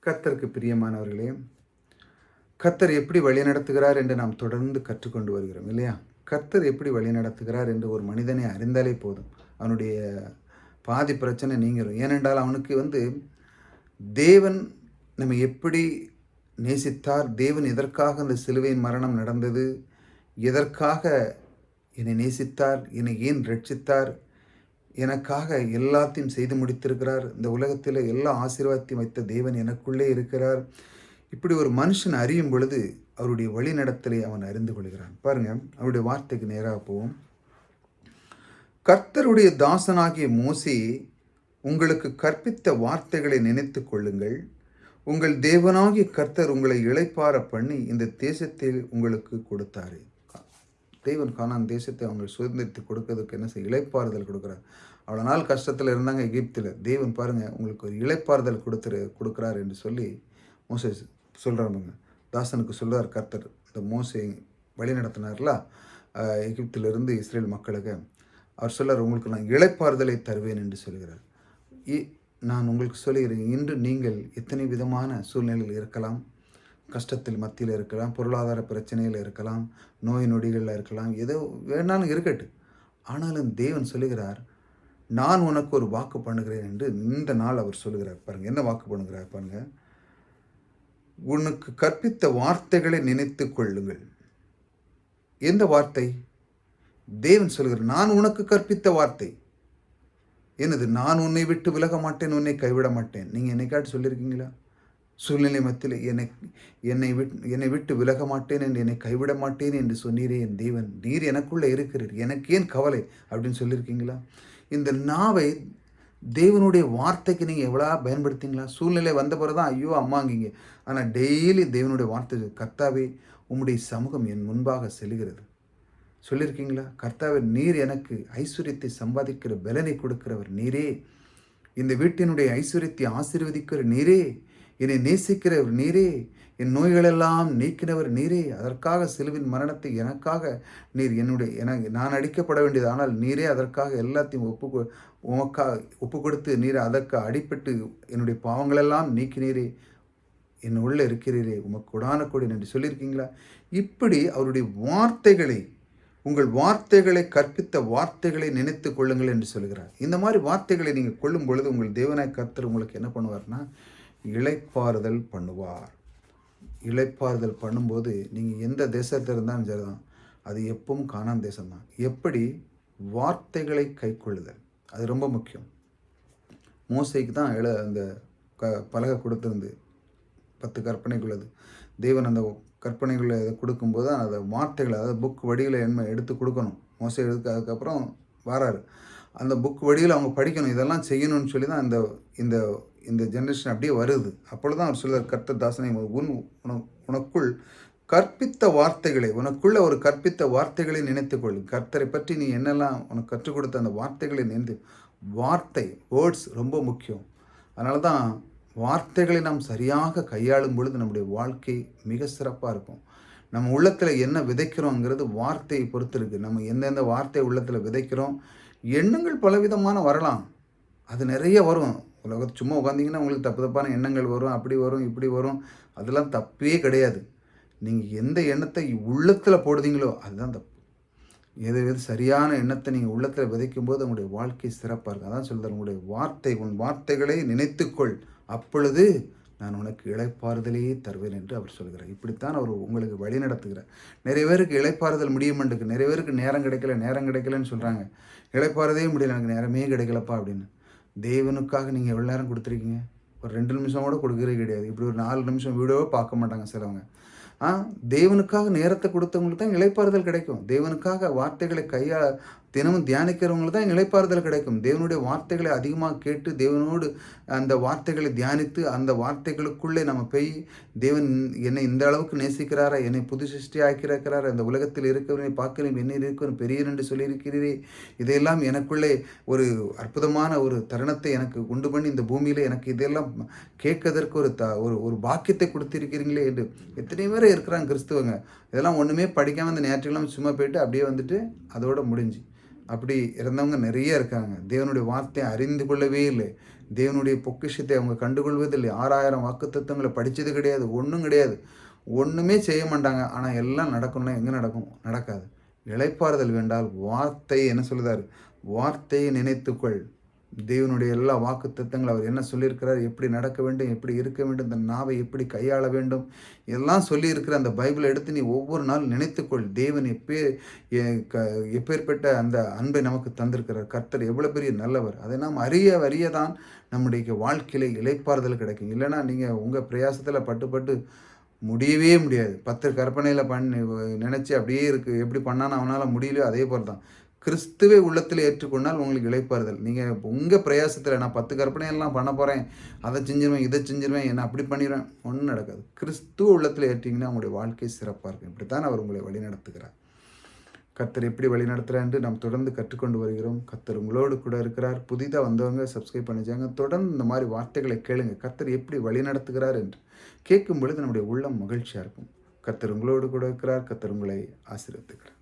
கர்த்தருக்கு பிரியமானவர்களே, கர்த்தர் எப்படி வழிநடத்துகிறார் என்று நாம் தொடர்ந்து கற்றுக்கொண்டு வருகிறோம் இல்லையா? கர்த்தர் எப்படி வழிநடத்துகிறார் என்று ஒரு மனிதனை அறிந்தாலே போதும். அவனுடைய பாதி பிரச்சனை நீங்கிரும். ஏனென்றால் அவனுக்கு தேவன் நம்மை எப்படி நேசித்தார், தேவன் எதற்காக அந்த சிலுவையின் மரணம் நடந்தது, எதற்காக என்னை நேசித்தார், என்னை ஏன் ரட்சித்தார், எனக்காக எல்லாத்தையும் செய்து முடித்திருக்கிறார், இந்த உலகத்தில் எல்லா ஆசீர்வாதத்தையும் வைத்த தேவன் எனக்குள்ளே இருக்கிறார். இப்படி ஒரு மனுஷன் அறியும் பொழுது அவருடைய வழிநடத்தலை அவன் அறிந்து கொள்கிறான். பாருங்க, அவருடைய வார்த்தைக்கு நேராக போவோம். கர்த்தருடைய தாசனாகிய மோசே உங்களுக்கு கற்பித்த வார்த்தைகளை நினைத்து கொள்ளுங்கள். உங்கள் தேவனாகிய கர்த்தர் உங்களை இளைப்பார பண்ணி இந்த தேசத்தில் உங்களுக்கு கொடுத்தாரு. தேவன் கானான் தேசத்தை அவங்க சுதந்திரத்தை கொடுக்கறதுக்கு என்ன செய்ய இளைப்பாறுதல் கொடுக்குறார். அவ்வளோ நாள் கஷ்டத்தில் இருந்தாங்க எகிப்தில். தேவன் பாருங்கள் உங்களுக்கு ஒரு இளைப்பாறுதல் கொடுக்குறார் என்று சொல்லி மோசே சொல்கிறாங்க. தாசனுக்கு சொல்கிறார் கர்த்தர். இந்த மோசே வழி நடத்தினார்ல எகிப்திலிருந்து இஸ்ரேல் மக்களுக்கு. அவர் சொல்கிறார், உங்களுக்கு நான் இளைப்பாறுதலை தருவேன் என்று சொல்கிறார். நான் உங்களுக்கு சொல்லுகிறேன், இன்று நீங்கள் எத்தனை விதமான சூழ்நிலையில் இருக்கலாம். கஷ்டத்தில் மத்தியில் இருக்கலாம், பொருளாதார பிரச்சனையில் இருக்கலாம், நோய் நொடிகளில் இருக்கலாம், ஏதோ வேணாலும் இருக்கட்டும். ஆனாலும் தேவன் சொல்லுகிறார், நான் உனக்கு ஒரு வாக்கு பண்ணுகிறேன் என்று இந்த நாள் அவர் சொல்லுகிறார். பாருங்கள், என்ன வாக்கு பண்ணுகிறார் பாருங்கள். உனக்கு கற்பித்த வார்த்தைகளை நினைத்து கொள்ளுங்கள். எந்த வார்த்தை? தேவன் சொல்கிறார், நான் உனக்கு கற்பித்த வார்த்தை என்னது? நான் உன்னை விட்டு விலக மாட்டேன், உன்னை கைவிட மாட்டேன். நீங்கள் என்னைக்காட்டு சொல்லியிருக்கீங்களா? சூழ்நிலை மத்தியில் என்னை விட்டு விலக மாட்டேன் என்று, என்னை கைவிட மாட்டேன் என்று சொன்னீரே என் தேவன், நீர் எனக்குள்ளே இருக்கிறீர், எனக்கு ஏன் கவலை அப்படின்னு சொல்லியிருக்கீங்களா? இந்த நாவை தேவனுடைய வார்த்தைக்கு நீங்கள் எவ்வளோ பயன்படுத்திங்களா? சூழ்நிலை வந்த பிறகு தான் ஐயோ அம்மாங்கிங்க. ஆனால் டெய்லி தேவனுடைய வார்த்தை, கர்த்தாவே உம்முடைய சமூகம் என் முன்பாக செல்கிறது சொல்லியிருக்கீங்களா? கர்த்தாவே, நீர் எனக்கு ஐஸ்வர்யத்தை சம்பாதிக்கிற பலனை கொடுக்கிறவர் நீரே, இந்த வீட்டினுடைய ஐஸ்வர்யத்தை ஆசீர்வதிக்கிற நீரே, என்னை நேசிக்கிறவர் நீரே, என் நோய்களெல்லாம் நீக்கினவர் நீரே, அதற்காக சிலுவின் மரணத்தை எனக்காக நீர் நான் அடிக்கப்பட வேண்டியது, ஆனால் நீரே அதற்காக எல்லாத்தையும் ஒப்பு கொடுத்து நீர் அதற்கு அடிப்பட்டு என்னுடைய பாவங்களெல்லாம் நீக்கினீரே, என் உள்ளே இருக்கிறீரே, உமக்கு கொடான கொடி என்று சொல்லியிருக்கீங்களா? இப்படி அவருடைய வார்த்தைகளை, உங்கள் வார்த்தைகளை கற்பித்த வார்த்தைகளை நினைத்து கொள்ளுங்கள் என்று சொல்கிறார். இந்த மாதிரி வார்த்தைகளை நீங்கள் கொள்ளும் பொழுது உங்கள் தேவனாய் கர்த்தர் உங்களுக்கு என்ன பண்ணுவார்னா இளைப்பாறுதல் பண்ணுவார். இளைப்பாறுதல் பண்ணும்போது நீங்கள் எந்த தேசத்தில் இருந்தாலும் சரிதான், அது எப்பவும் கானான் தேசம்தான். எப்படி? வார்த்தைகளை கை கொள்ளுதல், அது ரொம்ப முக்கியம். மோசைக்கு தான் அந்த பலகை கொடுத்துருந்து 10 கற்பனைக்குள்ளது. தேவன் அந்த கற்பனைகளை கொடுக்கும்போது தான் அதை வார்த்தைகளை, அதாவது புக் வடிவில் எடுத்து கொடுக்கணும். மோசை அதுக்கப்புறம் வராரு, அந்த புக் வடிவில் அவங்க படிக்கணும், இதெல்லாம் செய்யணும்னு சொல்லி தான் இந்த இந்த ஜென்ரேஷன் அப்படியே வருது. அப்பொழுது தான் அவர் சொல்கிறார், கர்த்தர் தாசனை உனக்குள் கற்பித்த வார்த்தைகளை, உனக்குள்ள ஒரு கற்பித்த வார்த்தைகளை நினைத்துக்கொள். கர்த்தரை பற்றி நீ என்னெல்லாம் உனக்கு கற்றுக் கொடுத்த அந்த வார்த்தைகளை நினைத்து, வார்த்தை வேர்ட்ஸ் ரொம்ப முக்கியம். அதனால தான் வார்த்தைகளை நாம் சரியாக கையாளும் பொழுது நம்முடைய வாழ்க்கை மிக சிறப்பாக இருக்கும். நம்ம உள்ளத்தில் என்ன விதைக்கிறோங்கிறது வார்த்தையை பொறுத்து இருக்குது. நம்ம எந்தெந்த வார்த்தை உள்ளத்தில் விதைக்கிறோம். எண்ணங்கள் பலவிதமான வரலாம், அது நிறைய வரும். உலகத்து சும்மா உட்காந்திங்கன்னா உங்களுக்கு தப்பு தப்பான எண்ணங்கள் வரும், அப்படி வரும், இப்படி வரும். அதெல்லாம் தப்பே கிடையாது. நீங்கள் எந்த எண்ணத்தை உள்ளத்தில் போடுதீங்களோ அதுதான் தப்பு. எது சரியான எண்ணத்தை நீங்கள் உள்ளத்தில் விதைக்கும் போது உங்களுடைய வாழ்க்கை சிறப்பாக இருக்கும். அதான் சொல்கிறார், உங்களுடைய உன் வார்த்தைகளை நினைத்துக்கொள், அப்பொழுது நான் உனக்கு இளைப்பாறுதலையே தருவேன் என்று அவர் சொல்கிறார். இப்படித்தான் அவர் உங்களுக்கு வழி நடத்துகிறார். நிறைய பேருக்கு இளைப்பாறுதல் முடியுமென்றுக்கு, நிறைய பேருக்கு நேரம் கிடைக்கலன்னு சொல்கிறாங்க. இளைப்பாறுதே முடியல, எனக்கு நேரமே கிடைக்கலப்பா அப்படின்னு. தேவனுக்காக நீங்கள் எவ்வளோ நேரம் கொடுத்துருக்கீங்க? ஒரு 2 நிமிஷம் கூட கொடுக்கறதே கிடையாது. இப்படி ஒரு 4 நிமிஷம் வீடியோவே பார்க்க மாட்டாங்க சிலவங்க. தேவனுக்காக நேரத்தை கொடுத்தவங்களுக்கு தான் இளைப்பாறுதல் கிடைக்கும். தேவனுக்காக வார்த்தைகளை தினமும் தியானிக்கிறவங்களுக்கு தான் இளைப்பாறுதல் கிடைக்கும். தேவனுடைய வார்த்தைகளை அதிகமாக கேட்டு தேவனோடு அந்த வார்த்தைகளை தியானித்து அந்த வார்த்தைகளுக்குள்ளே நம்ம போய் தேவன் என்னை இந்த அளவுக்கு நேசிக்கிறாரா, என்னை புது சிருஷ்டி ஆக்கியிருக்கிறாரா, அந்த உலகத்தில் இருக்கிறவனை பார்க்கிறேன், என்ன இருக்கிறேன் பெரியர் என்று சொல்லியிருக்கிறீரே, இதையெல்லாம் எனக்குள்ளே ஒரு அற்புதமான ஒரு தருணத்தை எனக்கு உண்டு பண்ணி இந்த பூமியில் எனக்கு இதெல்லாம் கேட்கதற்கு ஒரு பாக்கியத்தை கொடுத்திருக்கிறீங்களே என்று எத்தனை பேர் இருக்கிறாங்க கிறிஸ்துவங்க. இதெல்லாம் ஒன்றுமே படிக்காமல் அந்த ஞாயிற்றுக்கிழமை சும்மா போயிட்டு அப்படியே வந்துட்டு அதோட முடிஞ்சு. அப்படி இருந்தவங்க நிறைய இருக்காங்க. தேவனுடைய வார்த்தையை அறிந்து கொள்ளவே இல்லை. தேவனுடைய பொக்கிஷத்தை அவங்க கண்டுகொள்வதில்லை. 6000 வாக்குத்தத்தங்களை படிச்சது கிடையாது. ஒண்ணும் கிடையாது. ஒண்ணுமே செய்ய மாட்டாங்க. ஆனா எல்லாம் நடக்கும்னா எங்க நடக்கும்? நடக்காது. இளைப்பாறுதல் வேண்டால் வார்த்தை என்ன சொல்லுதாரு? வார்த்தையை நினைத்துக்கொள். தேவனுடைய எல்லா வாக்குத்தத்தங்களும் அவர் என்ன சொல்லியிருக்கிறார்? எப்படி நடக்க வேண்டும்? எப்படி இருக்க வேண்டும்? இந்த நாவை எப்படி கையாள வேண்டும்? எல்லாம் சொல்லியிருக்கிற அந்த பைபிளை எடுத்து நீ ஒவ்வொரு நாள் நினைத்துக்கொள். தேவன் எ க எப்பேர்ப்பட்ட அந்த அன்பை நமக்கு தந்திருக்கிறார். கர்த்தர் எவ்வளோ பெரிய நல்லவர். அதை நாம் அறிய தான் நம்முடைய வாழ்க்கையில இளைப்பாறுதல் கிடைக்கும். இல்லைன்னா நீங்க உங்க பிரயாசத்துல பட்டு முடியவே முடியாது. 10 கற்பனையில நினைச்சு அப்படியே இருக்கு. எப்படி பண்ணான்னு அவனால முடியலையோ அதே போல தான். கிறிஸ்துவை உள்ளத்தில் ஏற்றுக்கொண்டால் உங்களுக்கு இளைப்பாறுதல். நீங்க உங்க பிரயாசத்துல நான் 10 கற்பனையெல்லாம் பண்ண போறேன். அதை செஞ்சிருவேன், இதை செஞ்சிருவேன், என்ன அப்படி பண்ணிருவேன். ஒண்ணும் நடக்காது. கிறிஸ்துவ உள்ளத்துல ஏற்றீங்கன்னா உங்களுடைய வாழ்க்கை சிறப்பா இருக்கும். இப்படித்தான் அவர் உங்களை வழிநடத்துகிறார். கர்த்தர் எப்படி வழிநடத்துறார் என்று நாம் தொடர்ந்து கற்றுக்கொண்டு வருகிறோம். கர்த்தர் உங்களோடு கூட இருக்கிறார். புதிதா வந்தவங்க சப்ஸ்கிரைப் பண்ணிச்சாங்க. தொடர்ந்து இந்த மாதிரி வார்த்தைகளை கேளுங்க. கர்த்தர் எப்படி வழிநடத்துகிறார் என்று கேட்கும் பொழுது நம்முடைய உள்ளம் மகிழ்ச்சியா இருக்கும். கர்த்தர் உங்களோடு கூட இருக்கிறார். கர்த்தர் உங்களை ஆசீர்வதிக்கிறார்.